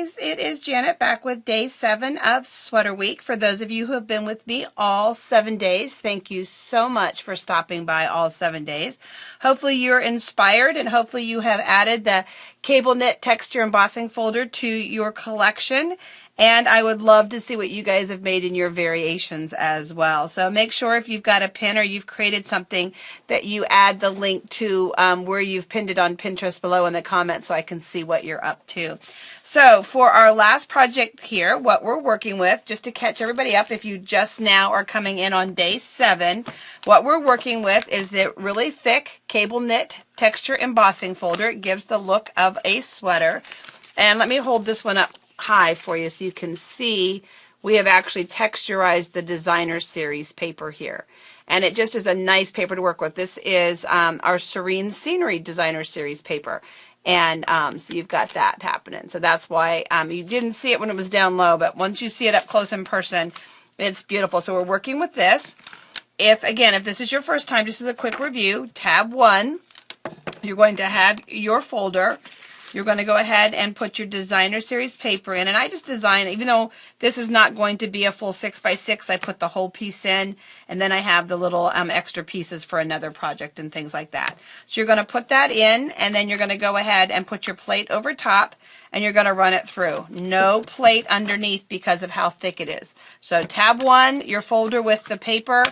guys, it is Janet back with day 7 of Sweater Week. For those of you who have been with me all 7 days, thank you so much for stopping by all 7 days. Hopefully you're inspired and hopefully you have added the Cable Knit Texture Embossing Folder to your collection. And I would love to see what you guys have made in your variations as well. So make sure if you've got a pin or you've created something that you add the link to where you've pinned it on Pinterest below in the comments so I can see what you're up to. So for our last project here, what we're working with, just to catch everybody up if you just now are coming in on day 7, what we're working with is the really thick Cable Knit Texture Embossing Folder. It gives the look of a sweater. And let me hold this one up high for you so you can see we have actually texturized the designer series paper here, and it just is a nice paper to work with. This is our Serene Scenery designer series paper, and so you've got that happening. So that's why you didn't see it when it was down low, but once you see it up close in person, it's beautiful. So we're working with this. If this is your first time, just as a quick review, tab 1, you're going to have your folder. You're going to go ahead and put your designer series paper in, and I just design, even though this is not going to be a full 6x6, I put the whole piece in, and then I have the little extra pieces for another project and things like that. So you're going to put that in, and then you're going to go ahead and put your plate over top, and you're going to run it through. No plate underneath because of how thick it is. So tab 1, your folder with the paper,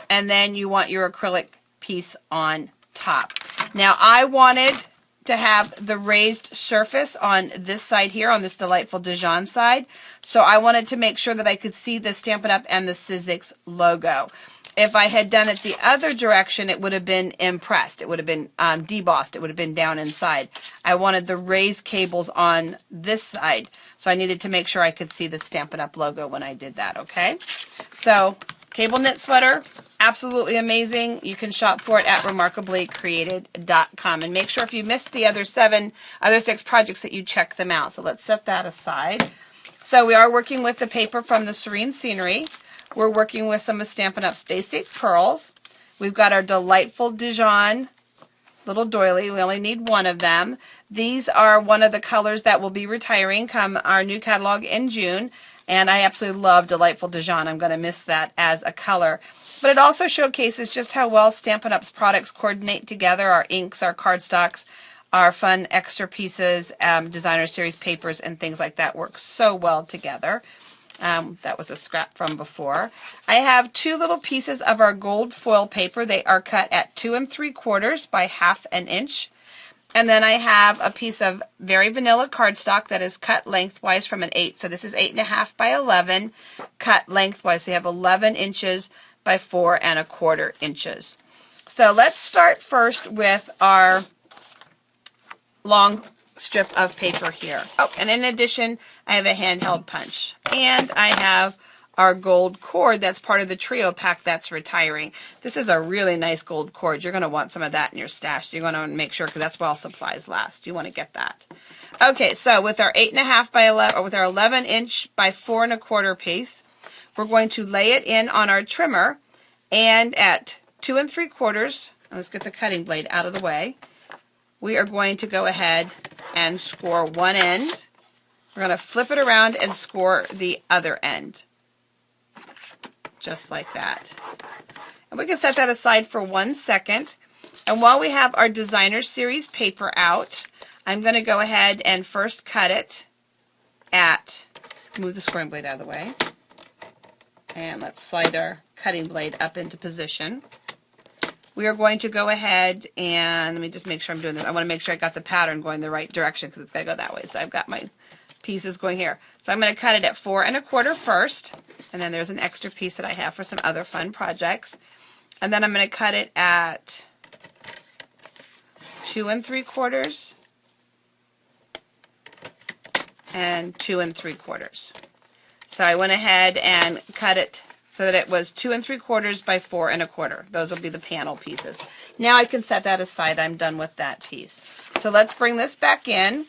and then you want your acrylic piece on top. Now I wanted to have the raised surface on this side here, on this Delightful Dijon side. So I wanted to make sure that I could see the Stampin' Up! And the Sizzix logo. If I had done it the other direction, it would have been impressed. It would have been debossed. It would have been down inside. I wanted the raised cables on this side. So I needed to make sure I could see the Stampin' Up! Logo when I did that, okay? So, Cable Knit Sweater, absolutely amazing. You can shop for it at remarkablycreated.com. And make sure if you missed the other 6 projects that you check them out. So let's set that aside. So we are working with the paper from the Serene Scenery. We're working with some of Stampin' Up's basic pearls. We've got our Delightful Dijon little doily. We only need one of them. These are one of the colors that will be retiring come our new catalog in June. And I absolutely love Delightful Dijon. I'm going to miss that as a color. But it also showcases just how well Stampin' Up's products coordinate together. Our inks, our cardstocks, our fun extra pieces, designer series papers, and things like that work so well together. That was a scrap from before. I have 2 little pieces of our gold foil paper. They are cut at 2 3/4 by 1/2 inch. And then I have a piece of very vanilla cardstock that is cut lengthwise from an 8. So this is 8.5 by 11, cut lengthwise. So you have 11 inches by 4 1/4 inches. So let's start first with our long strip of paper here. Oh, and in addition, I have a handheld punch. And I have our gold cord that's part of the trio pack that's retiring. This is a really nice gold cord. You're going to want some of that in your stash. You're going to make sure, because that's while supplies last. You want to get that. Okay, so with our 8.5 by 11, or with our 11 inch by 4 1/4 piece, we're going to lay it in on our trimmer, and at 2 3/4, let's get the cutting blade out of the way, we are going to go ahead and score one end. We're going to flip it around and score the other end. Just like that. And we can set that aside for 1 second. And while we have our designer series paper out, I'm going to go ahead and first cut it at, move the scoring blade out of the way, and let's slide our cutting blade up into position. We are going to go ahead and, let me just make sure I'm doing this. I want to make sure I got the pattern going the right direction because it's got to go that way. So I've got my pieces going here. So I'm going to cut it at 4 1/4 first, and then there's an extra piece that I have for some other fun projects. And then I'm going to cut it at 2 3/4 and 2 3/4. So I went ahead and cut it so that it was 2 3/4 by 4 1/4. Those will be the panel pieces. Now I can set that aside. I'm done with that piece. So let's bring this back in.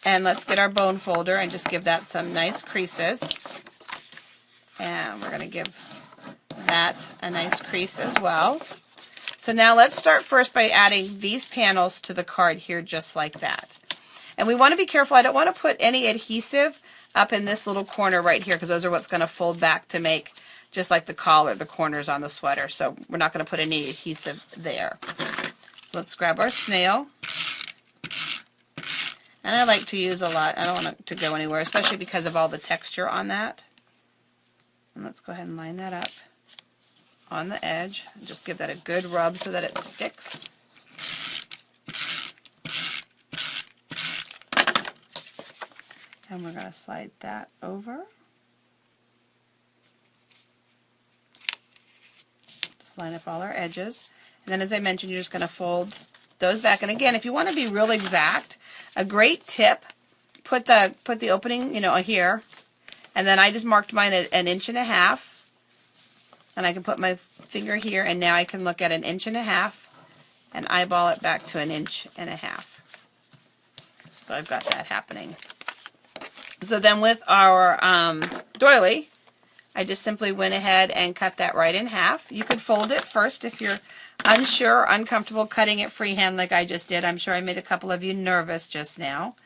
And let's get our bone folder and just give that some nice creases. And we're going to give that a nice crease as well. So now let's start first by adding these panels to the card here just like that. And we want to be careful. I don't want to put any adhesive up in this little corner right here, because those are what's going to fold back to make just like the collar, the corners on the sweater. So we're not going to put any adhesive there. So let's grab our snail. And I like to use a lot. I don't want it to go anywhere, especially because of all the texture on that. And let's go ahead and line that up on the edge. Just give that a good rub so that it sticks. And we're going to slide that over. Just line up all our edges. And then, as I mentioned, you're just going to fold those back. And again, if you want to be real exact, a great tip, put the opening, here. And then I just marked mine at 1.5 inches. And I can put my finger here, and now I can look at 1.5 inches and eyeball it back to 1.5 inches. So I've got that happening. So then with our doily, I just simply went ahead and cut that right in half. You could fold it first if you're unsure or uncomfortable cutting it freehand like I just did. I'm sure I made a couple of you nervous just now.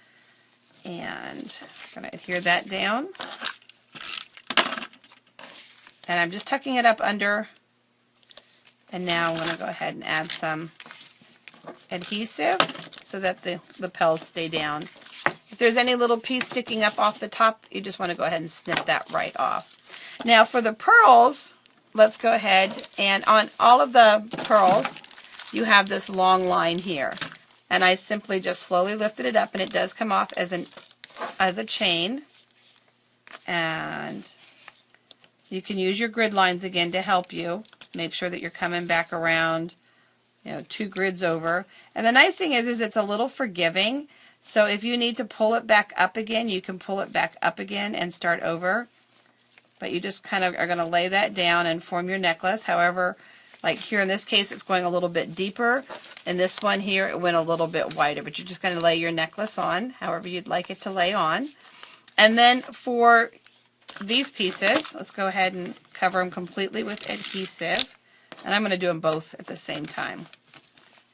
And I'm going to adhere that down. And I'm just tucking it up under. And now I'm going to go ahead and add some adhesive so that the petals stay down. If there's any little piece sticking up off the top, you just want to go ahead and snip that right off. Now for the pearls, let's go ahead, and on all of the pearls, you have this long line here. And I simply just slowly lifted it up, and it does come off as a chain. And you can use your grid lines again to help you. Make sure that you're coming back around, 2 grids over. And the nice thing is it's a little forgiving. So if you need to pull it back up again, you can pull it back up again and start over. But you just kind of are going to lay that down and form your necklace. However, like here in this case, it's going a little bit deeper. In this one here, it went a little bit wider. But you're just going to lay your necklace on however you'd like it to lay on. And then for these pieces, let's go ahead and cover them completely with adhesive. And I'm going to do them both at the same time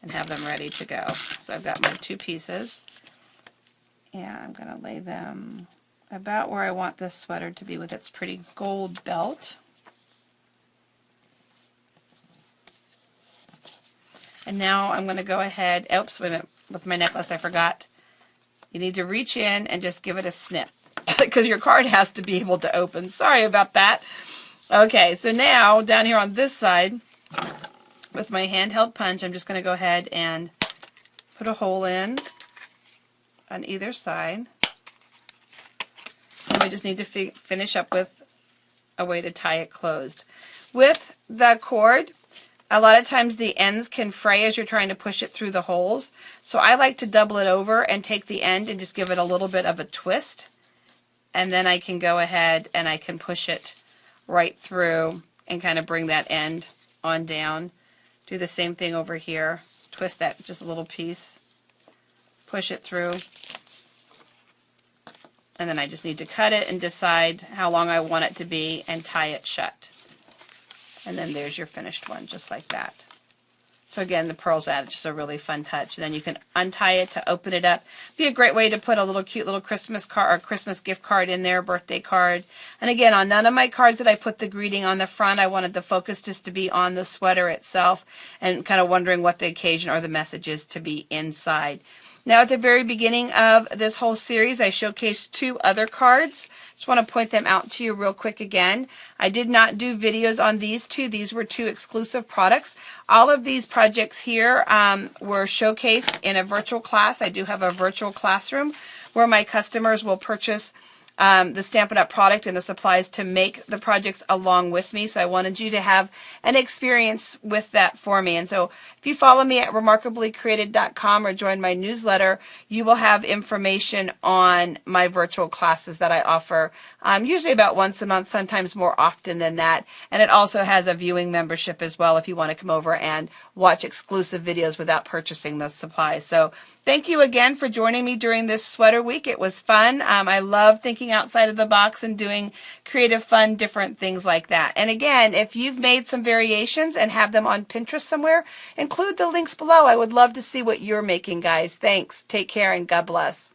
and have them ready to go. So I've got my 2 pieces. And I'm going to lay them about where I want this sweater to be with its pretty gold belt. And now I'm going to go ahead, oops, wait a minute, with my necklace I forgot. You need to reach in and just give it a snip because your card has to be able to open. Sorry about that. Okay, so now down here on this side, with my handheld punch, I'm just going to go ahead and put a hole in on either side. And we just need to finish up with a way to tie it closed. With the cord, a lot of times the ends can fray as you're trying to push it through the holes. So I like to double it over and take the end and just give it a little bit of a twist. And then I can go ahead and I can push it right through and kind of bring that end on down. Do the same thing over here. Twist that just a little piece. Push it through. And then I just need to cut it and decide how long I want it to be and tie it shut. And then there's your finished one, just like that. So again, the pearls add just a really fun touch. And then you can untie it to open it up. Be a great way to put a little cute little Christmas card or Christmas gift card in there, birthday card. And again, on none of my cards did I put the greeting on the front. I wanted the focus just to be on the sweater itself and kind of wondering what the occasion or the message is to be inside. Now at the very beginning of this whole series, I showcased 2 other cards. Just want to point them out to you real quick again. I did not do videos on these 2. These were 2 exclusive products. All of these projects here were showcased in a virtual class. I do have a virtual classroom where my customers will purchase the Stampin' Up! Product and the supplies to make the projects along with me. So I wanted you to have an experience with that for me. And so if you follow me at remarkablycreated.com or join my newsletter, you will have information on my virtual classes that I offer, usually about once a month, sometimes more often than that. And it also has a viewing membership as well if you want to come over and watch exclusive videos without purchasing the supplies. So thank you again for joining me during this sweater week. It was fun. I love thinking outside of the box and doing creative, fun, different things like that. And again, if you've made some variations and have them on Pinterest somewhere, include the links below. I would love to see what you're making, guys. Thanks. Take care and God bless.